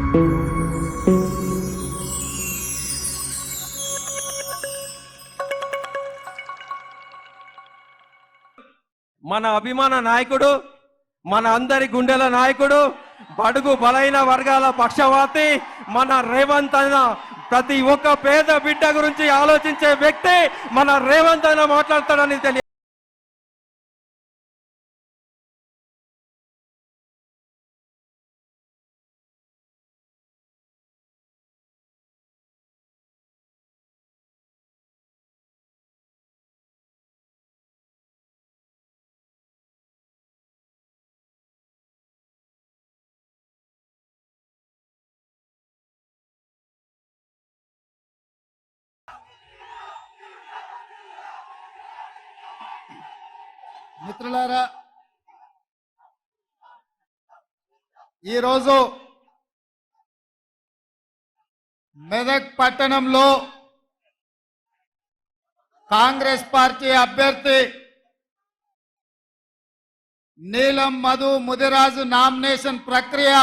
మన అభిమాన నాయకుడు, మన అందరి గుండెల నాయకుడు, బడుగు బలైన వర్గాల పక్షవాతి మన రేవంత్ అన్న. ప్రతి ఒక్క పేద బిడ్డ గురించి ఆలోచించే వ్యక్తి మన రేవంత్ అన్న మాట్లాడతాడని తెలియ. మిత్రులారా, ఈరోజు మెదక్ పట్టణంలో కాంగ్రెస్ పార్టీ అభ్యర్థి నీలం మధు ముదిరాజు నామినేషన్ ప్రక్రియ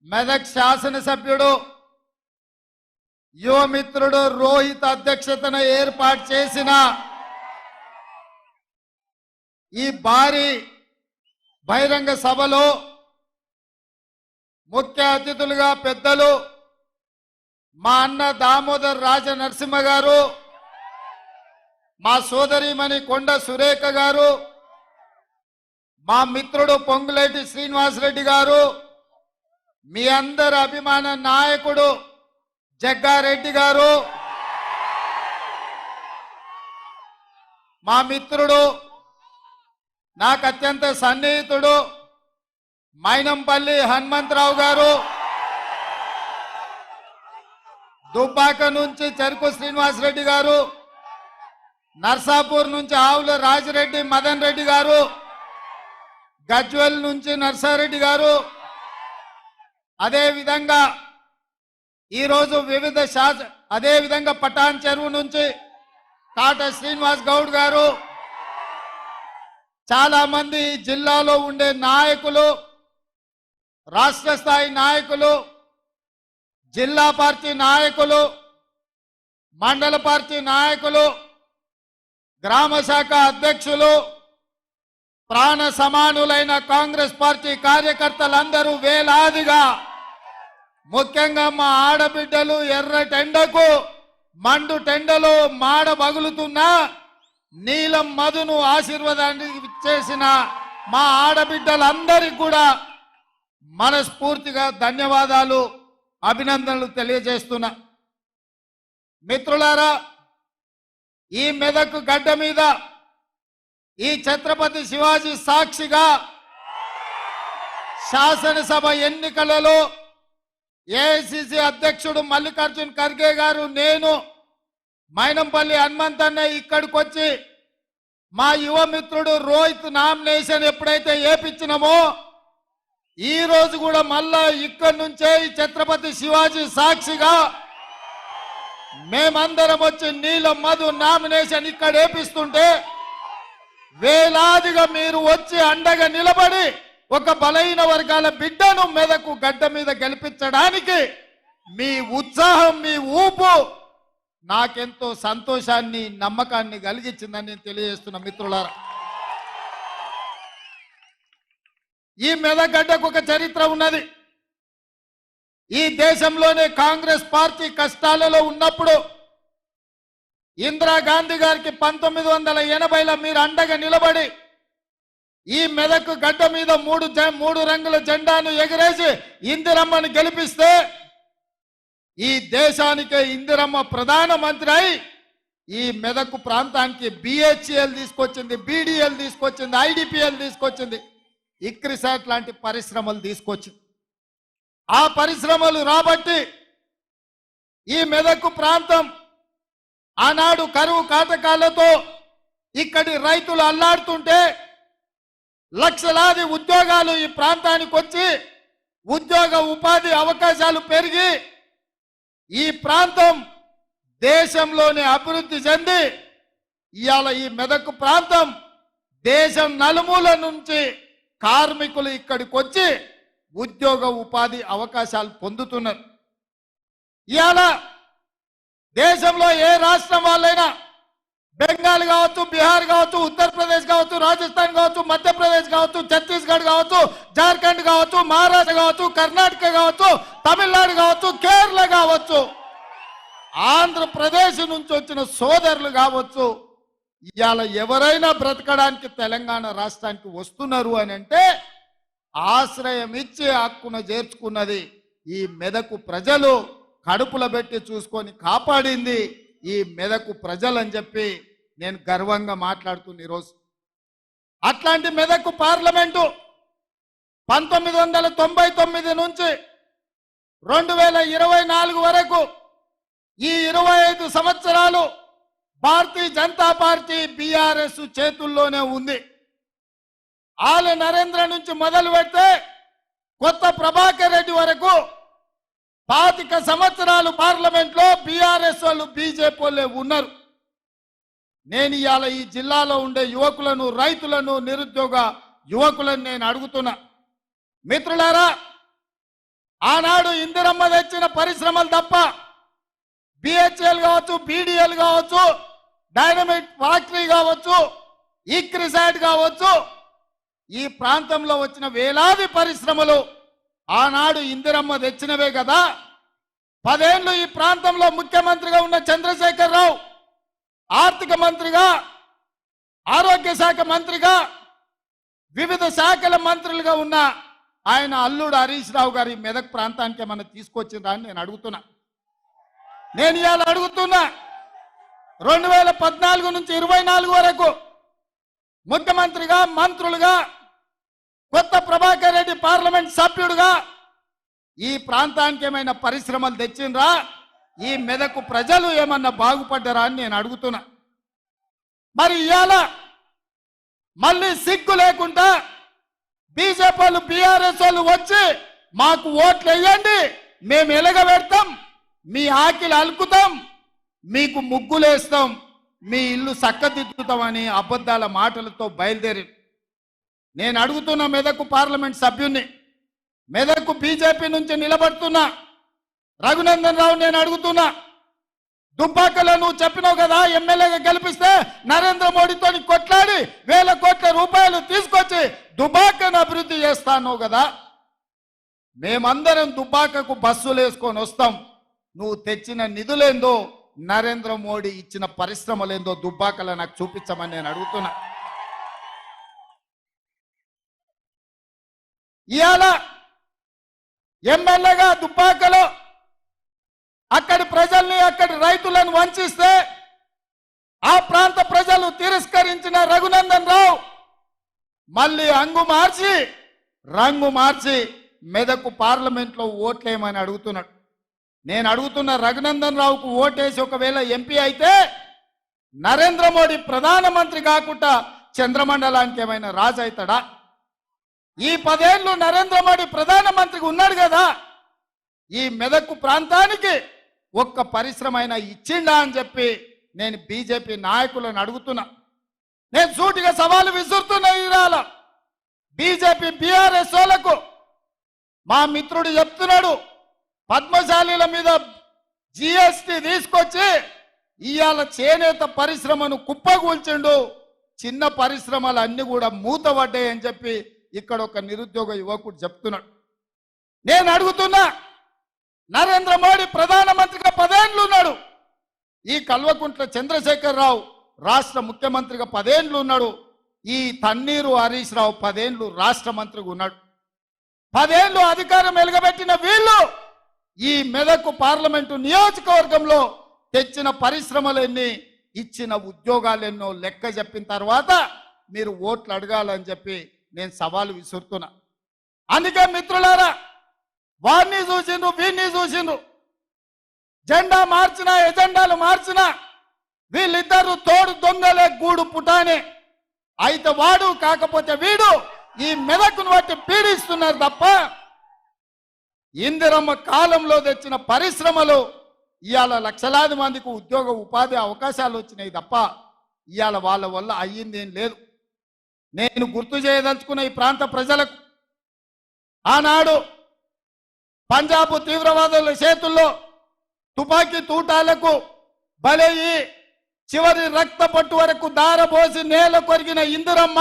మెదక్ శాసనసభ్యుడు యువమిత్రుడు రోహిత్ అధ్యక్షతన ఏర్పాటు చేసిన ఈ భారీ బహిరంగ సభలో ముఖ్య అతిథులుగా పెద్దలు మా అన్న దామోదర్ రాజ నరసింహ గారు, మా సోదరిమణి కొండ సురేఖ గారు, మా మిత్రుడు పొంగులేటి శ్రీనివాసరెడ్డి గారు, మీ అందరి అభిమాన నాయకుడు జగ్గారెడ్డి గారు, మా మిత్రుడు నాకు అత్యంత సన్నిహితుడు మైనంపల్లి హనుమంతరావు గారు, దుబ్బాక నుంచి చెరుకు శ్రీనివాసరెడ్డి గారు, నర్సాపూర్ నుంచి ఆవుల రాజిరెడ్డి మదన్ రెడ్డి గారు, గజ్వెల్ నుంచి నర్సారెడ్డి గారు, అదేవిధంగా ఈరోజు అదేవిధంగా పటాన్ చెరువు నుంచి కాట శ్రీనివాస్ గౌడ్ గారు, చాలా మంది జిల్లాలో ఉండే నాయకులు, రాష్ట్ర స్థాయి నాయకులు, జిల్లా పార్టీ నాయకులు, మండల పార్టీ నాయకులు, గ్రామ శాఖ అధ్యక్షులు, ప్రాణ సమానులైన కాంగ్రెస్ పార్టీ కార్యకర్తలందరూ వేలాదిగా, ముఖ్యంగా మా ఆడబిడ్డలు ఎర్ర టెండకు మండు టెండలో మాడ బగులుతున్న నీలం మధును ఆశీర్వాదానికి ఇచ్చేసిన మా ఆడబిడ్డలందరికీ కూడా మనస్ఫూర్తిగా ధన్యవాదాలు, అభినందనలు తెలియజేస్తున్నా. మిత్రులారా, ఈ మెదక్ గడ్డ మీద ఈ ఛత్రపతి శివాజీ సాక్షిగా శాసనసభ ఎన్నికలలో ఏఐసిసి అధ్యక్షుడు మల్లికార్జున్ ఖర్గే గారు, నేను మైనంపల్లి హనుమంతన్న ఇక్కడికి వచ్చి మా యువ మిత్రుడు రోహిత్ నామినేషన్ ఎప్పుడైతే ఏపించినామో ఈ రోజు కూడా మళ్ళా ఇక్కడి నుంచే ఈ ఛత్రపతి శివాజీ సాక్షిగా మేమందరం వచ్చి నీలం మధు నామినేషన్ ఇక్కడ ఏపిస్తుంటే వేలాదిగా మీరు వచ్చి అండగా నిలబడి ఒక బలైన వర్గాల బిడ్డను మెదకు గడ్డ మీద గెలిపించడానికి మీ ఉత్సాహం, మీ ఊపు నాకెంతో సంతోషాన్ని, నమ్మకాన్ని కలిగించిందని నేను తెలియజేస్తున్నా. మిత్రులారా, ఈ మెదగడ్డకు ఒక చరిత్ర ఉన్నది. ఈ దేశంలోనే కాంగ్రెస్ పార్టీ కష్టాలలో ఉన్నప్పుడు ఇందిరాగాంధీ గారికి 1980లో మీరు అండగా నిలబడి ఈ మెదక్ గడ్డ మీద మూడు రంగుల జెండాను ఎగరేసి ఇందిరమ్మని గెలిపిస్తే ఈ దేశానికే ఇందిరమ్మ ప్రధానమంత్రి అయి ఈ మెదక్ ప్రాంతానికి బిహెచ్ఎల్ తీసుకొచ్చింది, బీడీఎల్ తీసుకొచ్చింది, ఐడిపిఎల్ తీసుకొచ్చింది, ఇక్రిసాట్ లాంటి పరిశ్రమలు తీసుకొచ్చింది. ఆ పరిశ్రమలు రాబట్టి ఈ మెదక్ ప్రాంతం ఆనాడు కరువు కాటకాలతో ఇక్కడి రైతులు అల్లాడుతుంటే లక్షలాది ఉద్యోగాలు ఈ ప్రాంతానికి వచ్చి ఉద్యోగ ఉపాధి అవకాశాలు పెరిగి ఈ ప్రాంతం దేశంలోనే అభివృద్ధి చెంది ఇవాళ ఈ మెదక్ ప్రాంతం దేశం నలుమూల నుంచి కార్మికులు ఇక్కడికి వచ్చి ఉద్యోగ ఉపాధి అవకాశాలు పొందుతున్నారు. ఇవాళ దేశంలో ఏ రాష్ట్రం వాళ్ళైనా బెంగాల్ కావచ్చు, బీహార్ కావచ్చు, ఉత్తరప్రదేశ్ కావచ్చు, రాజస్థాన్ కావచ్చు, మధ్యప్రదేశ్ కావచ్చు, ఛత్తీస్గఢ్ కావచ్చు, జార్ఖండ్ కావచ్చు, మహారాష్ట్ర కావచ్చు, కర్ణాటక కావచ్చు, తమిళనాడు కావచ్చు, కేరళ కావచ్చు, ఆంధ్రప్రదేశ్ నుంచి వచ్చిన సోదరులు కావచ్చు, ఇవాళ ఎవరైనా బ్రతకడానికి తెలంగాణ రాష్ట్రానికి వస్తున్నారు అని అంటే ఆశ్రయం ఇచ్చి హక్కున చేర్చుకున్నది ఈ మెదకు ప్రజలు, కడుపులో పెట్టి చూసుకొని కాపాడింది ఈ మెదకు ప్రజలు అని చెప్పి నేను గర్వంగా మాట్లాడుతున్నా ఈరోజు. అట్లాంటి మెదకు పార్లమెంటు 1999 నుంచి 2024 వరకు ఈ 25 సంవత్సరాలు భారతీయ జనతా పార్టీ బీఆర్ఎస్ చేతుల్లోనే ఉంది. ఆల నరేంద్ర నుంచి మొదలు పెడితే కొత్త ప్రభాకర్ రెడ్డి వరకు 25 సంవత్సరాలు పార్లమెంట్లో బీఆర్ఎస్ వాళ్ళు, బీజేపీ వాళ్ళే ఉన్నారు. నేను ఇవాళ ఈ జిల్లాలో ఉండే యువకులను, రైతులను, నిరుద్యోగ యువకులను నేను అడుగుతున్నా, మిత్రులారా, ఆనాడు ఇందిరమ్మ తెచ్చిన పరిశ్రమలు తప్ప బిహెచ్ఎల్ కావచ్చు, బీడీఎల్ కావచ్చు, డైనమిక్ ఫ్యాక్టరీ కావచ్చు, ఈక్రిసాట్ కావచ్చు, ఈ ప్రాంతంలో వచ్చిన వేలాది పరిశ్రమలు ఆనాడు ఇందిరమ్మ తెచ్చినవే కదా. 10 ఏళ్ళు ఈ ప్రాంతంలో ముఖ్యమంత్రిగా ఉన్న చంద్రశేఖరరావు ఆర్థిక మంత్రిగా, ఆరోగ్య శాఖ మంత్రిగా, వివిధ శాఖల మంత్రులుగా ఉన్న ఆయన అల్లుడు హరీష్ రావు గారి మెదక్ ప్రాంతానికి ఏమన్నా తీసుకొచ్చిందా అని నేను అడుగుతున్నా. నేను ఇవాళ అడుగుతున్నా, 2014 నుంచి 24 వరకు ముఖ్యమంత్రిగా, మంత్రులుగా, కొత్త ప్రభాకర్ రెడ్డి పార్లమెంట్ సభ్యుడుగా ఈ ప్రాంతానికి ఏమైనా పరిశ్రమలు తెచ్చిండ్రా? ఈ మెదకు ప్రజలు ఏమన్నా బాగుపడ్డారా అని నేను అడుగుతున్నా. మరి ఇవాళ మళ్ళీ సిగ్గు లేకుండా బీజేపీ వాళ్ళు, బీఆర్ఎస్ వాళ్ళు వచ్చి మాకు ఓట్లు వేయండి, మేము ఎలగబెడతాం, మీ ఆకిలు అలుకుతాం, మీకు ముగ్గులేస్తాం, మీ ఇల్లు చక్కదిద్దుతామని అబద్ధాల మాటలతో బయలుదేరి నేను అడుగుతున్న మెదకు పార్లమెంట్ సభ్యుణ్ణి, మెదకు బీజేపీ నుంచి నిలబడుతున్నా రఘునందన్ రావు, నేను అడుగుతున్నా, దుబ్బాకలో నువ్వు చెప్పినావు కదా ఎమ్మెల్యేగా గెలిపిస్తే నరేంద్ర మోడీతో కొట్లాడి 1000 కోట్ల రూపాయలు తీసుకొచ్చి దుబ్బాకను అభివృద్ధి చేస్తాను కదా. మేమందరం దుబ్బాకకు బస్సులు వేసుకొని వస్తాం, నువ్వు తెచ్చిన నిధులేందో, నరేంద్ర మోడీ ఇచ్చిన పరిశ్రమలేందో దుబ్బాకలో నాకు చూపించమని నేను అడుగుతున్నా. ఇవాళ ఎమ్మెల్యేగా దుబ్బాకలో అక్కడి ప్రజల్ని, అక్కడి రైతులను వంచిస్తే ఆ ప్రాంత ప్రజలు తిరస్కరించిన రఘునందన్ రావు మళ్ళీ రంగు మార్చి మెదకు పార్లమెంట్లో ఓట్లేమని అడుగుతున్నాడు. నేను అడుగుతున్న, రఘునందన్ రావుకు ఓటేసి ఒకవేళ ఎంపీ అయితే నరేంద్ర మోడీ ప్రధానమంత్రి కాకుండా చంద్రమండలానికి ఏమైనా రాజు అవుతాడా? ఈ 10 ఏళ్ళు నరేంద్ర మోడీ ప్రధానమంత్రిగా ఉన్నాడు కదా, ఈ మెదకు ప్రాంతానికి ఒక్క పరిశ్రమ అయినా ఇచ్చిండా అని చెప్పి నేను బీజేపీ నాయకులను అడుగుతున్నా. నేను సూటిగా సవాలు విసురుతున్నా. ఇవాళ బీజేపీ బీఆర్ఎస్ వాళ్ళకు మా మిత్రుడు చెప్తున్నాడు, పద్మశాలీల మీద జిఎస్టీ తీసుకొచ్చి ఇవాళ చేనేత పరిశ్రమను కుప్పగూల్చిండు, చిన్న పరిశ్రమలు అన్ని కూడా మూతపడ్డాయి అని చెప్పి ఇక్కడ ఒక నిరుద్యోగ యువకుడు చెప్తున్నాడు. నేను అడుగుతున్నా, నరేంద్ర మోడీ ప్రధానమంత్రిగా 10 ఏళ్ళు ఉన్నాడు, ఈ కల్వకుంట్ల చంద్రశేఖరరావు రాష్ట్ర ముఖ్యమంత్రిగా 10 ఏళ్ళు ఉన్నాడు, ఈ తన్నీరు హరీష్ రావు 10 ఏళ్ళు రాష్ట్ర మంత్రిగా ఉన్నాడు. 10 ఏళ్ళు అధికారం వెలుగబెట్టిన వీళ్ళు ఈ మెదకు పార్లమెంటు నియోజకవర్గంలో తెచ్చిన పరిశ్రమలెన్ని, ఇచ్చిన ఉద్యోగాలెన్నో లెక్క చెప్పిన తర్వాత మీరు ఓట్లు అడగాలని చెప్పి నేను సవాలు విసురుతున్నా. అందుకే మిత్రులారా, వారిని చూసిండ్రు, వీరిని చూసిండ్రు, జెండా మార్చినా, ఎజెండాలు మార్చినా వీళ్ళిద్దరు తోడు దొంగలే, గూడు పుటానే, అయితే వాడు కాకపోతే వీడు ఈ మెదకును బట్టి పీడిస్తున్నారు తప్ప ఇందిరమ్మ కాలంలో తెచ్చిన పరిశ్రమలు ఇవాళ లక్షలాది మందికి ఉద్యోగ ఉపాధి అవకాశాలు వచ్చినాయి తప్ప ఇవాళ వాళ్ళ వల్ల అయ్యింది ఏం లేదు. నేను గుర్తు చేయదలుచుకున్న ఈ ప్రాంత ప్రజలకు, ఆనాడు పంజాబ్ తీవ్రవాదుల చేతుల్లో తుపాకీ తూటాలకు బలయ్యి చివరి రక్త పట్టు వరకు దారపోసి నేల కొరిగిన ఇందిరమ్మ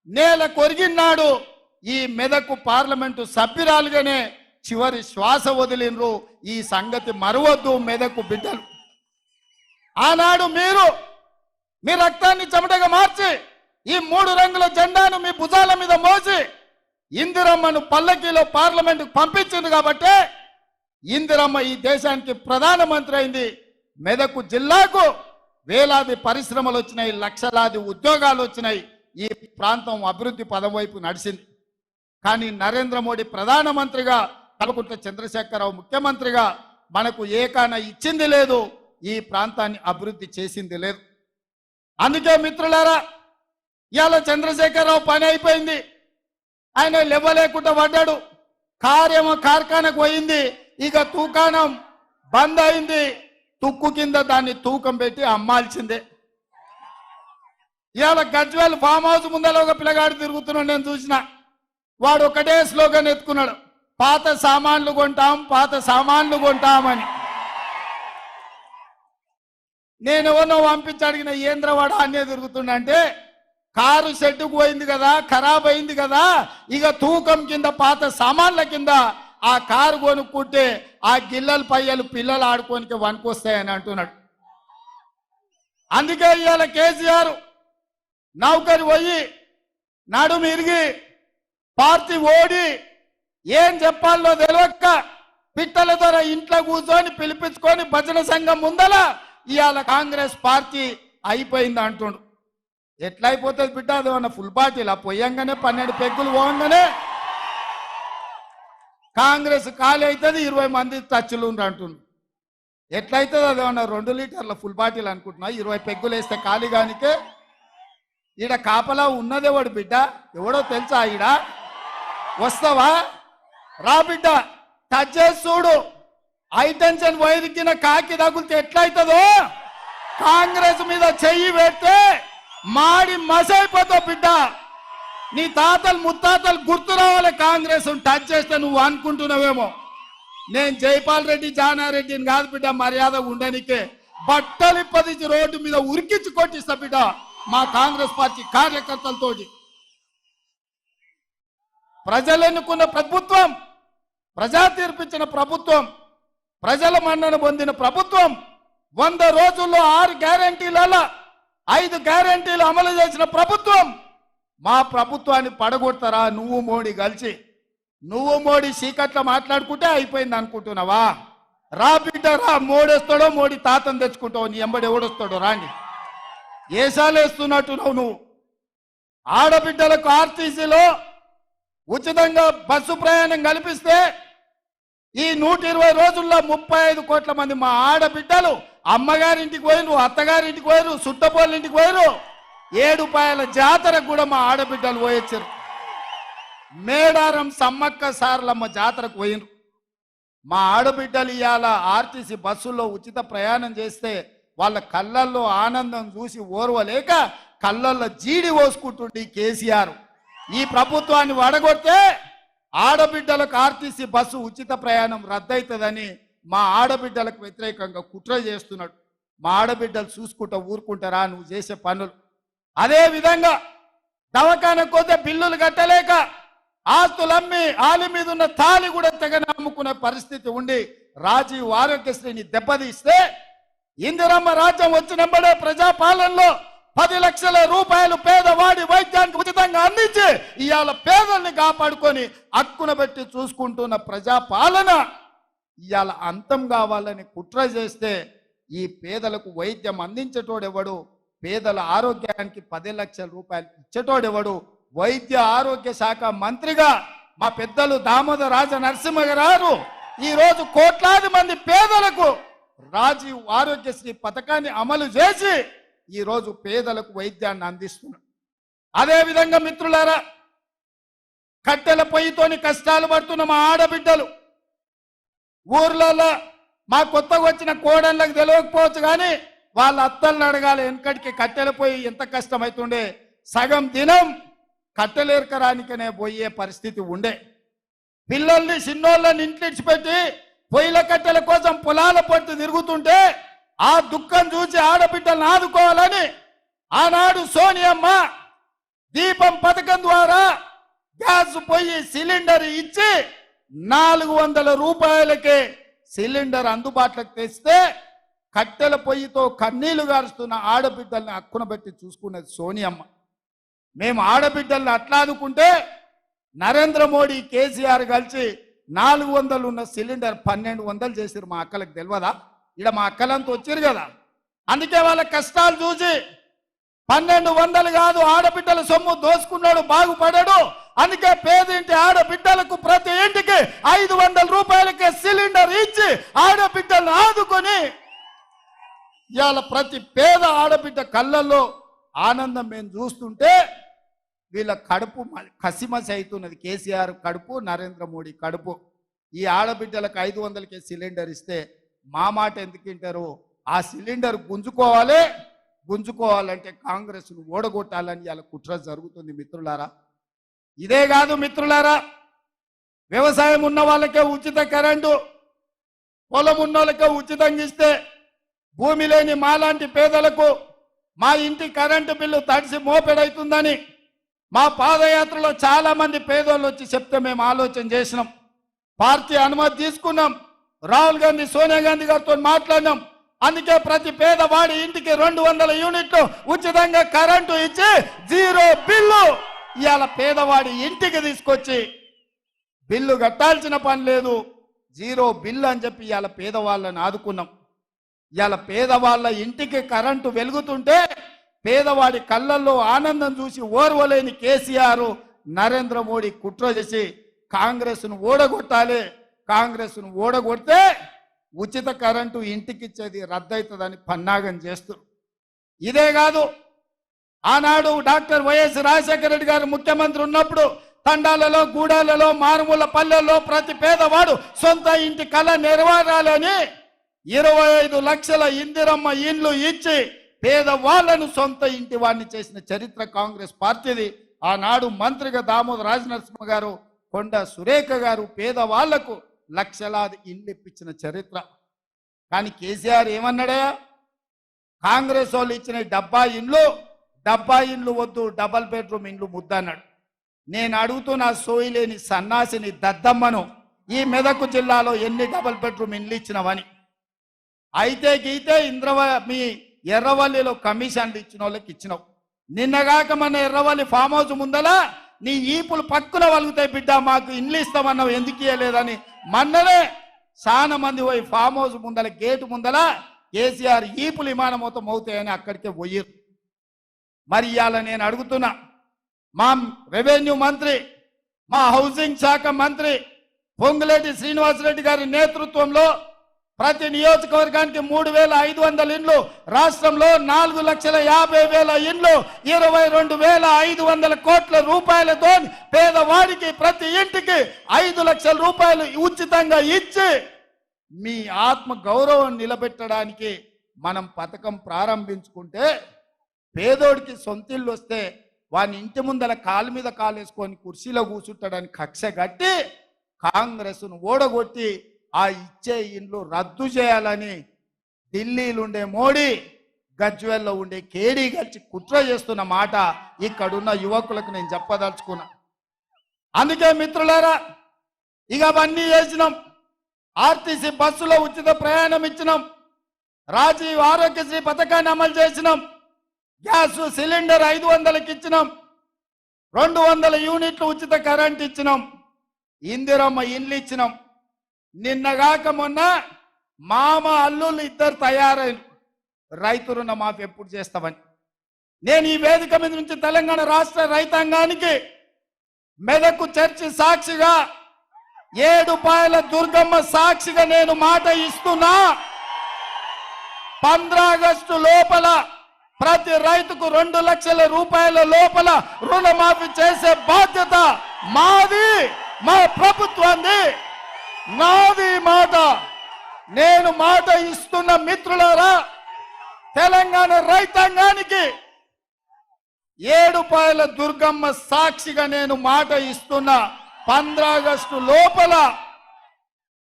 నేల కొరిగినాడు ఈ మెదకు పార్లమెంటు సభ్యురాలుగానే చివరి శ్వాస వదిలినరు. ఈ సంగతి మరవద్దు మెదకు బిడ్డలు. ఆనాడు మీ రక్తాన్ని చెమటగా మార్చి ఈ 3 రంగుల జెండాను మీ భుజాల మీద మోసి ఇందిరమ్మను పల్లకీలో పార్లమెంటుకు పంపించింది కాబట్టి ఇందిరమ్మ ఈ దేశానికి ప్రధానమంత్రి అయింది. మెదకు జిల్లాకు వేలాది పరిశ్రమలు వచ్చినాయి, లక్షలాది ఉద్యోగాలు వచ్చినాయి. ఈ ప్రాంతం అభివృద్ధి పదం వైపు నడిచింది. కానీ నరేంద్ర మోడీ ప్రధానమంత్రిగా, కల్వకుంట్ల చంద్రశేఖరరావు ముఖ్యమంత్రిగా మనకు ఏకాన ఇచ్చింది లేదు, ఈ ప్రాంతాన్ని అభివృద్ధి చేసింది లేదు. అందుకే మిత్రులారా, ఇవాళ చంద్రశేఖరరావు పని అయిపోయింది, ఆయన లేవలేకుండా పడ్డాడు. కార్యమో కార్ఖానకు పోయింది, ఇక తూకానం బంద్ అయింది. తుక్కు కింద దాన్ని తూకం పెట్టి అమ్మాల్సిందే. ఇవాళ గజ్వేల్ ఫామ్ హౌస్ ముందర ఒక పిల్లగాడు తిరుగుతున్నాడు, నేను చూసిన. వాడు ఒకటే స్లోగన్ ఎత్తుకున్నాడు, పాత సామాన్లు కొంటాం, పాత సామాన్లు కొంటామని. నేను ఎవరినో పంపించి అడిగిన, ఏంద్రవాడ అనే తిరుగుతుండంటే, కారు షెడ్డుకు పోయింది కదా, ఖరాబ్ అయింది కదా, ఇక తూకం కింద పాత సామాన్ల కింద ఆ కారు కొనుక్కుంటే ఆ గిల్లల పయ్యలు పిల్లలు ఆడుకోనికి వనుకొస్తాయని అంటున్నాడు. అందుకే ఇవాళ కేసీఆర్ నౌకరి పోయి నడుము ఇరిగి పార్టీ ఓడి ఏం చెప్పాలో తెలియక పిట్టల ద్వారా ఇంట్లో కూర్చొని పిలిపించుకొని భజన సంఘం ముందల ఇవాళ కాంగ్రెస్ పార్టీ అయిపోయింది అంటుండు. ఎట్లా అయిపోతుంది బిడ్డ? అదేమన్నా ఫుల్ పార్టీలా? పోయంగానే 12 పెగ్గులు పోగానే కాంగ్రెస్ ఖాళీ అవుతుంది, 20 మంది టచ్లు అంటుండు. ఎట్లయితుంది? అదేమన్నా 2 లీటర్ల ఫుల్ బాటిల్ అనుకుంటున్నా? 20 పెగ్గులు వేస్తే ఖాళీ కానికే. ఈడ కాపలా ఉన్నదేవాడు బిడ్డ, ఎవడో తెలుసా? ఈడ వస్తావా? రా బిడ్డ, టచ్ చేసి చూడు. హైటెన్షన్ వైరికిన కాకి తగులితే ఎట్లయితుందో, కాంగ్రెస్ మీద చెయ్యి పెడితే మాడి మసైపోతావు బిడ్డ. నీ తాతలు ముత్తాతలు గుర్తు రావాలి కాంగ్రెస్ టచ్ చేస్తే. నువ్వు అనుకుంటున్నావేమో నేను జైపాల్ రెడ్డి జానారెడ్డిని కాదు బిడ్డ, మర్యాద ఉండనికే బట్టలు పదించి రోడ్డు మీద ఉరికించి కొట్టిస్తా బిడ్డ మా కాంగ్రెస్ పార్టీ కార్యకర్తలతోటి. ప్రజలు ఎన్నుకున్న ప్రభుత్వం, ప్రజా తీర్పిచ్చిన ప్రభుత్వం, ప్రజల మన్నన పొందిన ప్రభుత్వం, 100 రోజుల్లో 6 గ్యారంటీలలో 5 గ్యారంటీలు అమలు చేసిన ప్రభుత్వం. మా ప్రభుత్వాన్ని పడగొడతారా నువ్వు మోడీ కలిసి? నువ్వు మోడీ చీకట్లో మాట్లాడుకుంటే అయిపోయింది అనుకుంటున్నావా? రా బిడ్డ రా, మోడేస్తాడో మోడీ తాతను తెచ్చుకుంటావు, నీ ఎంబడి ఎవడొస్తాడో రాండి. ఏసాలు వేస్తున్నట్టున్నావు నువ్వు. ఆడబిడ్డలకు ఆర్టీసీలో ఉచితంగా బస్సు ప్రయాణం కల్పిస్తే ఈ 120 రోజుల్లో 35 కోట్ల మంది మా ఆడబిడ్డలు అమ్మగారింటికి పోయిరు, అత్తగారింటికి పోయిరు, సుట్టపోళ్ళింటికి పోయిరు. 7 పాయల జాతరకు కూడా మా ఆడబిడ్డలు పోయొచ్చారు. మేడారం సమ్మక్క సారలమ్మ జాతరకు పోయిరు. మా ఆడబిడ్డలు ఇవాళ ఆర్టీసీ బస్సుల్లో ఉచిత ప్రయాణం చేస్తే వాళ్ళ కళ్ళల్లో ఆనందం చూసి ఓర్వలేక కళ్ళల్లో జీడి పోసుకుంటుండి కేసీఆర్. ఈ ప్రభుత్వాన్ని వడగొడితే ఆడబిడ్డలకు ఆర్టీసీ బస్సు ఉచిత ప్రయాణం రద్దవుతుందని మా ఆడబిడ్డలకు వ్యతిరేకంగా కుట్ర చేస్తున్నాడు. మా ఆడబిడ్డలు చూసుకుంటా ఊరుకుంటారా నువ్వు చేసే పనులు? అదే విధంగా దవాఖానకు పోతే బిల్లులు కట్టలేక ఆస్తులమ్మి ఆలి మీద ఉన్న తాళి కూడా తెగ నమ్ముకునే పరిస్థితి ఉండి రాజీవ్ ఆరోగ్యశ్రీని దెబ్బతీస్తే ఇందిరమ్మ రాజ్యం వచ్చినప్పుడే ప్రజాపాలనలో 10 లక్షల రూపాయలు పేదవాడి వైద్యానికి ఉచితంగా అందించి ఇవాళ పేదల్ని కాపాడుకొని హక్కున పెట్టి చూసుకుంటున్న ప్రజాపాలన ఇవాళ అంతం కావాలని కుట్ర చేస్తే ఈ పేదలకు వైద్యం అందించేటోడెవడు? పేదల ఆరోగ్యానికి 10 లక్షల రూపాయలు ఇచ్చేటోడెవడు? వైద్య ఆరోగ్య శాఖ మంత్రిగా మా పెద్దలు దామోదర రాజ నరసింహ గారు ఈరోజు కోట్లాది మంది పేదలకు రాజీవ్ ఆరోగ్యశ్రీ పథకాన్ని అమలు చేసి ఈరోజు పేదలకు వైద్యాన్ని అందిస్తున్నారు. అదేవిధంగా మిత్రులారా, కట్టెల పొయ్యితోని కష్టాలు పడుతున్న మా ఆడబిడ్డలు ఊర్లలో మా కొత్తగా వచ్చిన కోడళ్ళకి తెలియకపోవచ్చు కానీ వాళ్ళ అత్తలను అడగాలి. వెనకటికి కట్టెల పొయ్యి ఎంత కష్టమవుతుండే. సగం దినం కట్టెలేరకరానికనే పోయే పరిస్థితి ఉండే. పిల్లల్ని చిన్నోళ్ళని ఇంట్లిడిచిపెట్టి పొయ్యిల కట్టెల కోసం పొలాల పట్టు తిరుగుతుంటే ఆ దుఃఖం చూసి ఆడబిడ్డలను ఆదుకోవాలని ఆనాడు సోనియమ్మ దీపం పథకం ద్వారా గ్యాస్ పొయ్యి సిలిండర్ ఇచ్చి 400 రూపాయలకే సిలిండర్ అందుబాటులోకి తెస్తే కట్టెల పొయ్యితో కన్నీళ్లు గారుస్తున్న ఆడబిడ్డల్ని అక్కున పెట్టి చూసుకున్నది సోనియమ్మ. మేము ఆడబిడ్డల్ని అట్లా ఆదుకుంటే నరేంద్ర మోడీ కేసీఆర్ కలిసి 400 ఉన్న సిలిండర్ 1200 చేసిరు. మా అక్కలకు తెలియదా? ఇక్కడ మా అక్కలంతా వచ్చారు కదా, అందుకే వాళ్ళ కష్టాలు చూసి 1200 కాదు, ఆడబిడ్డల సొమ్ము దోసుకున్నాడు బాగుపడాడు. అందుకే పేదింటి ఆడబిడ్డలకు ప్రతి ఇంటికి 500 రూపాయలకే సిలిండర్ ఇచ్చి ఆడబిడ్డలను ఆదుకొని ఇవాళ ప్రతి పేద ఆడబిడ్డ కళ్ళల్లో ఆనందం మేము చూస్తుంటే వీళ్ళ కడుపు కసిమసి అవుతున్నది. కేసీఆర్ కడుపు, నరేంద్ర మోడీ కడుపు. ఈ ఆడబిడ్డలకు 500కే సిలిండర్ ఇస్తే మా మాట ఎందుకు వింటారు? ఆ సిలిండర్ గుంజుకోవాలంటే కాంగ్రెస్ను ఓడగొట్టాలని ఇలా కుట్ర జరుగుతుంది మిత్రులారా. ఇదే కాదు మిత్రులారా, వ్యవసాయం ఉన్న వాళ్ళకే ఉచిత కరెంటు, పొలం ఉన్న వాళ్ళకే ఉచితంగా ఇస్తే భూమి లేని మాలాంటి పేదలకు మా ఇంటి కరెంటు బిల్లు తడిసి మోపెడవుతుందని మా పాదయాత్రలో చాలా మంది పేదోళ్ళు వచ్చి చెప్తే మేము ఆలోచన చేసినాం. పార్టీ అనుమతి తీసుకున్నాం. రాహుల్ గాంధీ, సోనియా గాంధీ గారితో మాట్లాడినాం. అందుకే ప్రతి పేదవాడి ఇంటికి 200 యూనిట్లు ఉచితంగా కరెంటు ఇచ్చి 0 బిల్లు ఇవాళ పేదవాడి ఇంటికి తీసుకొచ్చి బిల్లు కట్టాల్సిన పని లేదు, 0 బిల్లు అని చెప్పి ఇవాళ పేదవాళ్ళని ఆదుకున్నాం. ఇవాళ పేదవాళ్ళ ఇంటికి కరెంటు వెలుగుతుంటే పేదవాడి కళ్ళల్లో ఆనందం చూసి ఓర్వలేని కేసీఆర్, నరేంద్ర మోడీ కుట్ర చేసి కాంగ్రెస్ను ఓడగొట్టాలి, కాంగ్రెస్ను ఓడగొడితే ఉచిత కరెంటు ఇంటికిచ్చేది రద్దవుతుందని పన్నాగం చేస్తూ. ఇదే కాదు, ఆనాడు డాక్టర్ వైఎస్ రాజశేఖర రెడ్డి గారు ముఖ్యమంత్రి ఉన్నప్పుడు తండాలలో, గూడాలలో, మారుమూల పల్లెల్లో ప్రతి పేదవాడు సొంత ఇంటి కళ నెరవేరాలని 25 లక్షల ఇందిరమ్మ ఇండ్లు ఇచ్చి పేదవాళ్లను సొంత ఇంటి వాడిని చేసిన చరిత్ర కాంగ్రెస్ పార్టీది. ఆనాడు మంత్రిగా దామోదర రాజనరసింహ గారు, కొండ సురేఖ గారు పేదవాళ్లకు లక్షలాది ఇండ్లు ఇప్పించిన చరిత్ర. కానీ కేసీఆర్ ఏమన్నాడా? కాంగ్రెస్ వాళ్ళు ఇచ్చిన 70 ఇండ్లు వద్దు, డబల్ బెడ్రూమ్ ఇండ్లు ముద్దన్నాడు. నేను అడుగుతున్న సోయిలేని సన్నాసిని దద్దమ్మను, ఈ మెదక్ జిల్లాలో ఎన్ని డబల్ బెడ్రూమ్ ఇండ్లు ఇచ్చినవని. అయితే గీతే మీ ఎర్రవల్లిలో కమిషన్లు ఇచ్చిన వాళ్ళకి ఇచ్చినావు. నిన్నగాక మన ఎర్రవల్లి ఫామ్ హౌస్ ముందల నీ ఈపులు పక్కున వలుగుతాయి బిడ్డ, మాకు ఇండ్లు ఇస్తామన్నావు, ఎందుకు ఇయ్యలేదని మొన్ననే చాలా మంది పోయి ఫామ్ హౌస్ ముందల గేటు ముందల కేసీఆర్ ఈపులు విమానమోతం అవుతాయని అక్కడికే పోయారు. మరి ఇవాళ నేను అడుగుతున్నా, మా రెవెన్యూ మంత్రి, మా హౌసింగ్ శాఖ మంత్రి పొంగులేటి శ్రీనివాసరెడ్డి గారి నేతృత్వంలో ప్రతి నియోజకవర్గానికి 3,500 ఇండ్లు, రాష్ట్రంలో 4,50,000 ఇండ్లు, 22,500 కోట్ల రూపాయలతో పేదవాడికి ప్రతి ఇంటికి 5 లక్షల రూపాయలు ఉచితంగా ఇచ్చి మీ ఆత్మ గౌరవం నిలబెట్టడానికి మనం పథకం ప్రారంభించుకుంటే పేదోడికి సొంతిల్లు వస్తే వాని ఇంటి ముందల కాలు మీద కాలేసుకొని కుర్చీలో కూర్చుంటాడని కక్ష కట్టి కాంగ్రెస్ను ఓడగొట్టి ఆ ఇచ్చే ఇండ్లు రద్దు చేయాలని ఢిల్లీలో ఉండే మోడీ, గజ్వేల్లో ఉండే కేడీ కలిసి కుట్ర చేస్తున్న మాట ఇక్కడున్న యువకులకు నేను చెప్పదలుచుకున్నా. అందుకే మిత్రులారా, ఇక అవన్నీ చేసినాం. ఆర్టీసీ బస్సులో ఉచిత ప్రయాణం ఇచ్చినాం, రాజీవ్ ఆరోగ్యశ్రీ పథకాన్ని అమలు చేసినాం, గ్యాస్ సిలిండర్ 500కి ఇచ్చినాం, 200 యూనిట్లు ఉచిత కరెంట్ ఇచ్చినాం, ఇందిరమ్మ ఇండ్లు ఇచ్చినాం. నిన్నగాక మొన్న మామ అల్లుళ్ళు 2 తయారైన రైతు రుణ మాఫీ ఎప్పుడు చేస్తామని నేను ఈ వేదిక మీద నుంచి తెలంగాణ రాష్ట్ర రైతాంగానికి మెదకు చర్చి సాక్షిగా, 7 పాయల దుర్గమ్మ సాక్షిగా నేను మాట ఇస్తున్నా. 15 ఆగస్టు లోపల ప్రతి రైతుకు 2 లక్షల రూపాయల లోపల రుణమాఫీ చేసే బాధ్యత మాది, మా ప్రభుత్వాన్ని. నాది మాట. నేను మాట ఇస్తున్న మిత్రులారా, తెలంగాణ రైతాంగానికి ఏడుపాయల దుర్గమ్మ సాక్షిగా నేను మాట ఇస్తున్నా, 15 ఆగస్టు లోపల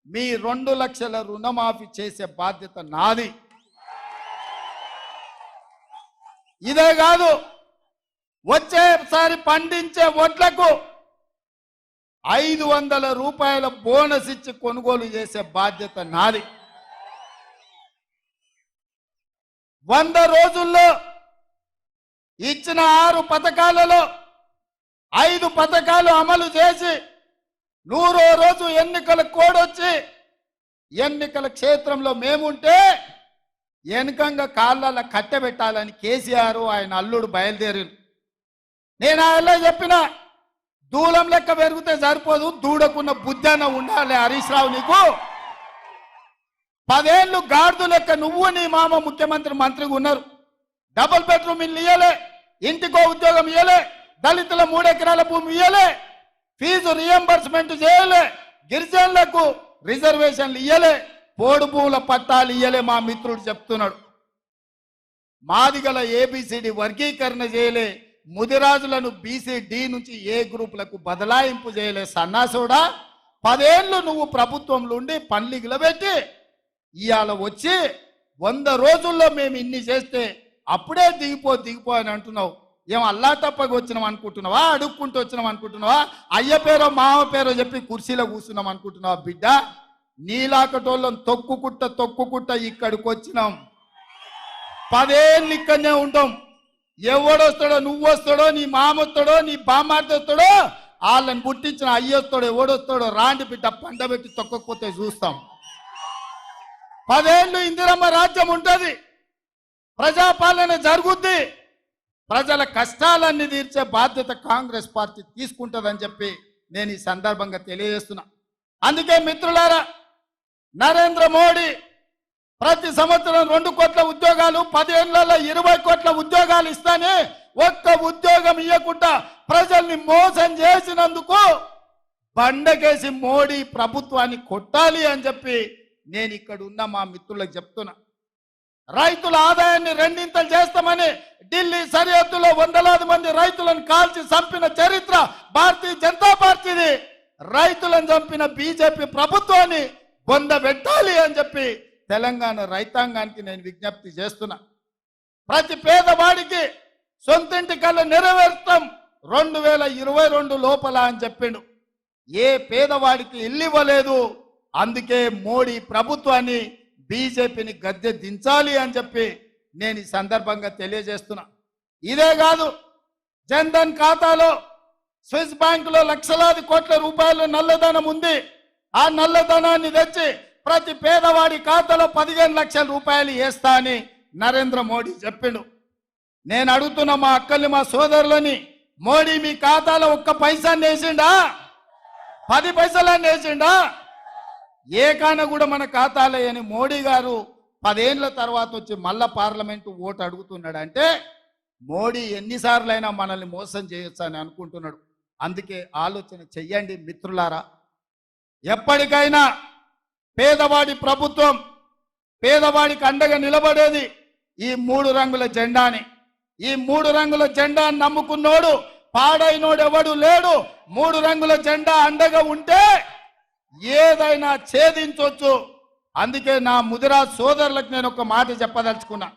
మీ 2 లక్షల రుణమాఫీ చేసే బాధ్యత నాది. ఇదే కాదు, వచ్చేసారి పండించే వడ్లకు 500 రూపాయల బోనస్ ఇచ్చి కొనుగోలు చేసే బాధ్యత నాది. 100 రోజుల్లో ఇచ్చిన 6 పథకాలలో 5 పథకాలు అమలు చేసి 100వ రోజు ఎన్నికల కోడ్ వచ్చి ఎన్నికల క్షేత్రంలో మేముంటే వెనుకంగా కాళ్ళ కట్టెబెట్టాలని కేసీఆర్ ఆయన అల్లుడు బయలుదేరారు. నేను ఆయన చెప్పిన దూలం లెక్క పెరిగితే సరిపోదు, దూడకున్న బుద్ధన ఉండాలి హరీష్ రావు. నీకు 10 ఏళ్ళు గాడిద లెక్క నువ్వు నీ మామ ముఖ్యమంత్రి మంత్రిగా ఉన్నారు. డబుల్ బెడ్రూమ్ ఇల్లు ఇయ్యలే, ఇంటికో ఉద్యోగం ఇయ్యలే, దళితుల 3 ఎకరాల భూమి ఇయ్యలే, ఫీజు రియంబర్స్మెంట్ చేయలే, గిరిజనులకు రిజర్వేషన్లు ఇయ్యలే, పోడు భూముల పట్టాలు ఇయ్యలే. మా మిత్రుడు చెప్తున్నాడు. మాదిగల ABCD వర్గీకరణ చేయలే, ముదిరాజులను BCD నుంచి ఏ గ్రూపులకు బదలాయింపు చేయలే. సన్నాసుడా, 10 ఏళ్ళు నువ్వు ప్రభుత్వంలో ఉండి పన్లిగిల పెట్టి ఇవాళ వచ్చి 100 రోజుల్లో మేము ఇన్ని చేస్తే అప్పుడే దిగిపో అని అంటున్నావు. ఏం అల్లా తప్పగా వచ్చినాం అనుకుంటున్నావా? అడుక్కుంటూ వచ్చినాం అనుకుంటున్నావా? అయ్య పేరో మామ పేరో చెప్పి కుర్చీలో కూర్చున్నాం అనుకుంటున్నావా? బిడ్డ, నీలాకటోళ్ళం తొక్కుకుంట ఇక్కడికి వచ్చినాం. 10 ఏళ్ళు ఇక్కడనే ఉంటాం. ఎవడొస్తాడో, నువ్వు వస్తాడో, నీ మామ వస్తాడో, నీ బామ్మార్ది వస్తాడో, వాళ్ళని పుట్టించిన అయ్యొస్తాడో ఎవడొస్తాడో రాండి బిడ్డ, పండబెట్టి తొక్కకపోతే చూస్తాం. 10 ఏళ్ళు ఇందిరమ్మ రాజ్యం ఉంటుంది, ప్రజాపాలన జరుగుద్ది, ప్రజల కష్టాలన్నీ తీర్చే బాధ్యత కాంగ్రెస్ పార్టీ తీసుకుంటుందని చెప్పి నేను ఈ సందర్భంగా తెలియజేస్తున్నా. అందుకే మిత్రులారా, నరేంద్ర మోడీ ప్రతి సంవత్సరం 2 కోట్ల ఉద్యోగాలు, 10 ఏళ్లలో 20 కోట్ల ఉద్యోగాలు ఇస్తానే ఒక్క ఉద్యోగం ఇవ్వకుండా ప్రజల్ని మోసం చేసినందుకు బండకేసి మోడీ ప్రభుత్వాన్ని కొట్టాలి అని చెప్పి నేను ఇక్కడ ఉన్న మా మిత్రులకు చెప్తున్నా. రైతుల ఆదాయాన్ని 2 చేస్తామని ఢిల్లీ సరిహద్దులో వందలాది మంది రైతులను కాల్చి చంపిన చరిత్ర భారతీయ జనతా పార్టీది. రైతులను చంపిన బీజేపీ ప్రభుత్వాన్ని బొందబెట్టాలి అని చెప్పి తెలంగాణ రైతాంగానికి నేను విజ్ఞప్తి చేస్తున్నా. ప్రతి పేదవాడికి సొంతింటి కళ్ళ నెరవేర్తాం 2022 లోపల అని చెప్పిండు. ఏ పేదవాడికి ఇల్లు ఇవ్వలేదు. అందుకే మోడీ ప్రభుత్వాన్ని, బీజేపీని గద్దె దించాలి అని చెప్పి నేను ఈ సందర్భంగా తెలియజేస్తున్నా. ఇదే కాదు, జన్ధన్ ఖాతాలో స్విస్ బ్యాంకులో లక్షలాది కోట్ల రూపాయల నల్లధనం ఉంది. ఆ నల్లధనాన్ని తెచ్చి ప్రతి పేదవాడి ఖాతాలో 15 లక్షల రూపాయలు వేస్తా అని నరేంద్ర మోడీ చెప్పిండు. నేను అడుగుతున్న మా అక్కల్ని, మా సోదరులని, మోడీ మీ ఖాతాలో 1 పైసాన్ని వేసిండా? 10 పైసలన్నీ వేసిండా? ఏకాన కూడా మన ఖాతాలో అని మోడీ గారు 10 ఏళ్ల తర్వాత వచ్చి మళ్ళా పార్లమెంటు ఓటు అడుగుతున్నాడు అంటే మోడీ ఎన్నిసార్లైనా మనల్ని మోసం చేయొచ్చు అని అనుకుంటున్నాడు. అందుకే ఆలోచన చెయ్యండి మిత్రులారా. ఎప్పటికైనా పేదవాడి ప్రభుత్వం, పేదవాడికి అండగా నిలబడేది ఈ 3 రంగుల జెండాని. ఈ 3 రంగుల జెండాని నమ్ముకున్నోడు, పాడైనోడు ఎవడు లేడు. 3 రంగుల జెండా అండగా ఉంటే ఏదైనా ఛేదించవచ్చు. అందుకే నా ముదిరాజు సోదరులకు నేను ఒక మాట చెప్పదలుచుకున్నా.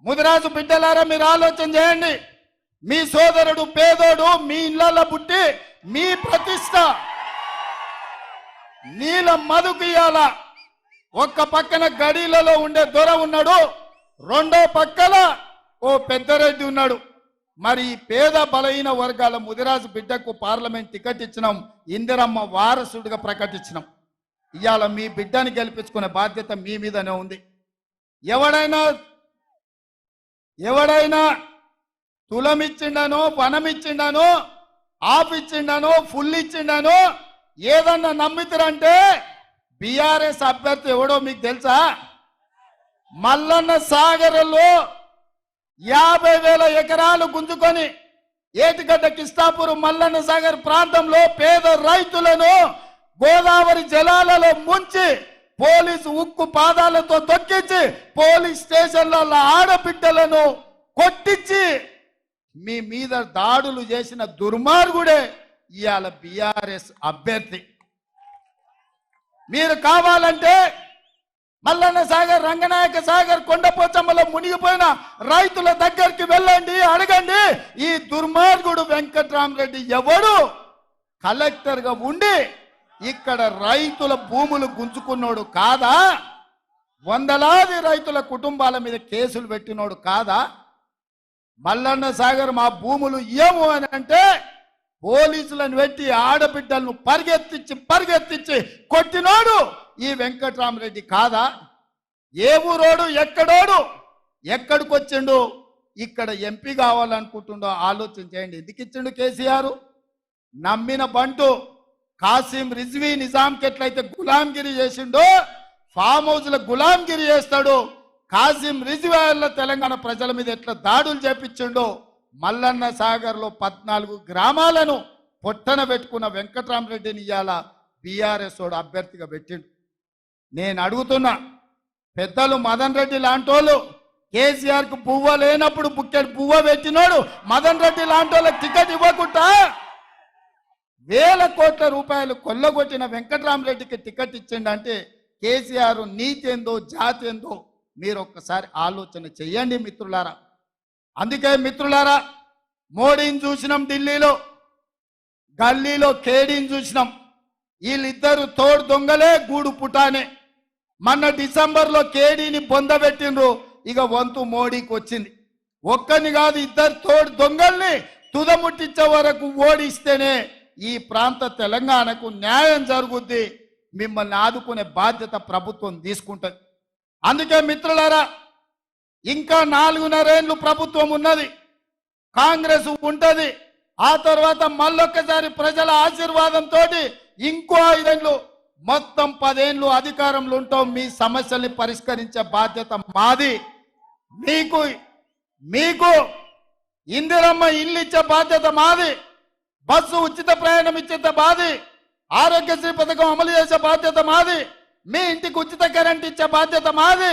ముదిరాజు బిడ్డలారా, మీరు ఆలోచన చేయండి. మీ సోదరుడు పేదోడు మీ ఇళ్లలో పుట్టి మీ ప్రతిష్ట నీల మధుకియాల ఒక్క పక్కన గడిలలో ఉండే దొర ఉన్నాడు, రెండో పక్కన ఓ పెద్దరెడ్డి ఉన్నాడు. మరి పేద బలహీన వర్గాల ముదిరాజు బిడ్డకు పార్లమెంట్ టికెట్ ఇచ్చినాం, ఇందిరమ్మ వారసుడిగా ప్రకటించినాం. ఇవాళ మీ బిడ్డని గెలిపించుకునే బాధ్యత మీ మీదనే ఉంది. ఎవడైనా తులమిచ్చిండనో, వనమిచ్చిండనో, ఆపిచ్చిండనో, ఫుల్ ఇచ్చిండనో ఏదన్నా నమ్మితరంటే బీఆర్ఎస్ అభ్యర్థి ఎవడో మీకు తెలుసా? మల్లన్న సాగర్లో 50,000 ఎకరాలు గుంజుకొని ఏటిగడ్డ కిష్టాపూర్ మల్లన్న సాగర్ ప్రాంతంలో పేద రైతులను గోదావరి జలాలలో ముంచి పోలీసు ఉక్కు పాదాలతో తొక్కించి పోలీస్ స్టేషన్లలో ఆడబిడ్డలను కొట్టించి మీ మీద దాడులు చేసిన దుర్మార్గుడే ఇవాళ బీఆర్ఎస్ అభ్యర్థి. మీరు కావాలంటే మల్లన్న సాగర్, రంగనాయక సాగర్, కొండపోచమ్మలో మునిగిపోయిన రైతుల దగ్గరికి వెళ్ళండి, అడగండి ఈ దుర్మార్గుడు వెంకట్రామరెడ్డి ఎవడు కలెక్టర్గా ఉండి ఇక్కడ రైతుల భూములు గుంజుకున్నోడు కాదా? వందలాది రైతుల కుటుంబాల మీద కేసులు పెట్టినోడు కాదా? మల్లన్న సాగర్ మా భూములు ఇయ్యము అని అంటే పోలీసులను పెట్టి ఆడబిడ్డలను పరిగెత్తించి కొట్టినోడు ఈ వెంకట్రామరెడ్డి కాదా? ఏ ఊరోడు, ఎక్కడోడు, ఎక్కడికి వచ్చిండు, ఇక్కడ ఎంపీ కావాలనుకుంటుండో ఆలోచన చేయండి. ఎందుకు ఇచ్చిండు కేసీఆర్? నమ్మిన బంటు కాసిం రిజ్వీ నిజాంకి ఎట్లయితే గులాంగిరి చేసిండో ఫామ్ హౌస్ల గులాంగిరి చేస్తాడు. కాసిం రిజ్వీ వల్ల తెలంగాణ ప్రజల మీద ఎట్లా దాడులు చేపించిండో మల్లన్న సాగర్లో 14 గ్రామాలను పొట్టన పెట్టుకున్న వెంకట్రామరెడ్డిని ఇవాళ బీఆర్ఎస్ వాడు అభ్యర్థిగా పెట్టిండు. నేను అడుగుతున్నా, పెద్దలు మదన్ రెడ్డి లాంటి వాళ్ళు కేసీఆర్కు పువ్వ లేనప్పుడు బుక్కెట్ పువ్వ పెట్టినోడు మదన్ రెడ్డి లాంటి వాళ్ళకి టికెట్ ఇవ్వకుండా వేల కోట్ల రూపాయలు కొల్లగొట్టిన వెంకట్రామరెడ్డికి టికెట్ ఇచ్చిండంటే కేసీఆర్ నీతి ఏందో జాతి ఏందో మీరు ఒక్కసారి ఆలోచన చెయ్యండి మిత్రులారా. అందుకే మిత్రులారా, మోడీని చూసినాం ఢిల్లీలో, గల్లీలో కేడీని చూసినాం. వీళ్ళిద్దరు తోడు దొంగలే గూడు పుటానే. మొన్న డిసెంబర్లో కేడీని బొందబెట్టిండ్రు, ఇక వంతు మోడీకి వచ్చింది. ఒక్కని కాదు, ఇద్దరు తోడు దొంగల్ని తుదముట్టించే వరకు ఓడిస్తేనే ఈ ప్రాంత తెలంగాణకు న్యాయం జరుగుద్ది. మిమ్మల్ని ఆదుకునే బాధ్యత ప్రభుత్వం తీసుకుంటుంది. అందుకే మిత్రులారా, ఇంకా 4.5 ఏళ్ళు ప్రభుత్వం ఉన్నది, కాంగ్రెస్ ఉంటది. ఆ తర్వాత మళ్ళొక్కసారి ప్రజల ఆశీర్వాదంతో ఇంకో 5 ఏళ్ళు, మొత్తం 10 ఏళ్ళు అధికారంలో ఉంటాం. మీ సమస్యల్ని పరిష్కరించే బాధ్యత మాది. మీకు ఇందిరమ్మ ఇల్లు ఇచ్చే బాధ్యత మాది. బస్సు ఉచిత ప్రయాణం ఇచ్చే మాది. ఆరోగ్యశ్రీ పథకం అమలు చేసే బాధ్యత మాది. మీ ఇంటికి ఉచిత కరెంట్ ఇచ్చే బాధ్యత మాది.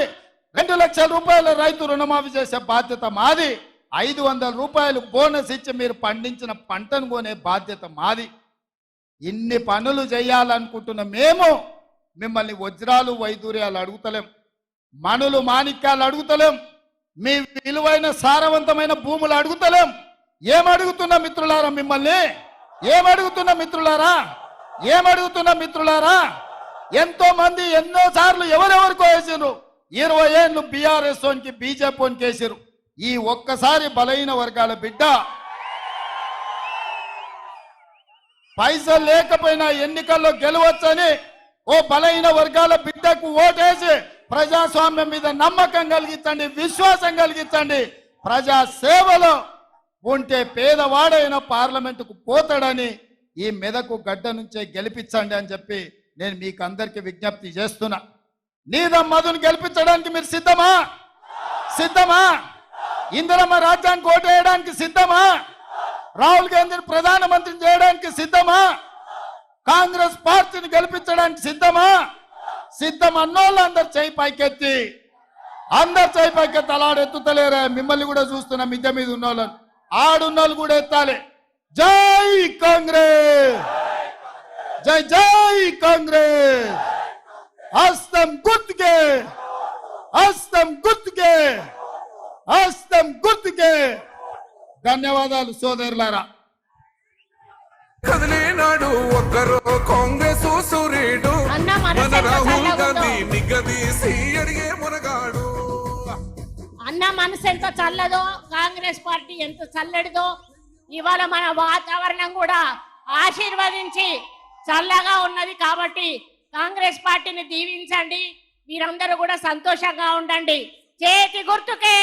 2 లక్షల రూపాయల రైతు రుణమాఫీ చేసే బాధ్యత మాది. 500 రూపాయలు బోనస్ ఇచ్చి మీరు పండించిన పంటను కొనే బాధ్యత మాది. ఇన్ని పనులు చేయాలనుకుంటున్న మేము మిమ్మల్ని వజ్రాలు వైదూర్యాలు అడుగుతలేం, మణులు మాణిక్యాలు అడుగుతలేం, మీ విలువైన సారవంతమైన భూములు అడుగుతలేం. ఏమడుగుతున్నా మిత్రులారా? మిమ్మల్ని ఏమడుగుతున్నా మిత్రులారా? ఎంతో మంది ఎన్నో సార్లు ఎవరెవరికో వేసారు. 20 ఏళ్ళు బీఆర్ఎస్ ఓన్కి బీజేపీ ఓన్కి వేసారు. ఈ ఒక్కసారి బలహీన వర్గాల బిడ్డ పైసలు లేకపోయినా ఎన్నికల్లో గెలవచ్చని ఓ బలహీన వర్గాల బిడ్డకు ఓటేసి ప్రజాస్వామ్యం మీద నమ్మకం కలిగించండి, విశ్వాసం కలిగించండి. ప్రజా సేవలో ఉంటే పేదవాడైన పార్లమెంటుకు పోతాడని ఈ మెదకు గడ్డ నుంచే గెలిపించండి అని చెప్పి నేను మీకు అందరికీ విజ్ఞప్తి చేస్తున్నా. నీదం మధును గెలిపించడానికి మీరు సిద్ధమా? ఇందిరమ్మ రాజ్యానికి ఓటు వేయడానికి సిద్ధమా? రాహుల్ గాంధీని ప్రధానమంత్రిని చేయడానికి సిద్ధమా? కాంగ్రెస్ పార్టీని గెలిపించడానికి సిద్ధమా? సిద్ధం అన్నోళ్ళు అందరు చేయి పైకెత్తి అలాడెత్తుతలేరా? మిమ్మల్ని కూడా చూస్తున్నా, మిద్దె మీద ఉన్నోళ్ళని, ఆడున్నోళ్ళు కూడా ఎత్తాలి. జై కాంగ్రెస్, జై కాంగ్రెస్. హస్తం గుర్తుకే. ధన్యవాదాలు సోదరులారా. కదిలేనాడు ఒక్కరో కాంగ్రెస్ సూర్యుడు, మన రాహుల్ గాంధీ నిగదీసి అడిగే మునగాడు. అన్న మనసు ఎంత చల్లదో, కాంగ్రెస్ పార్టీ ఎంత చల్లడిదో, ఇవాళ మన వాతావరణం కూడా ఆశీర్వదించి చల్లగా ఉన్నది. కాబట్టి కాంగ్రెస్ పార్టీని దీవించండి, మీరందరూ కూడా సంతోషంగా ఉండండి. చేతి గుర్తుకే.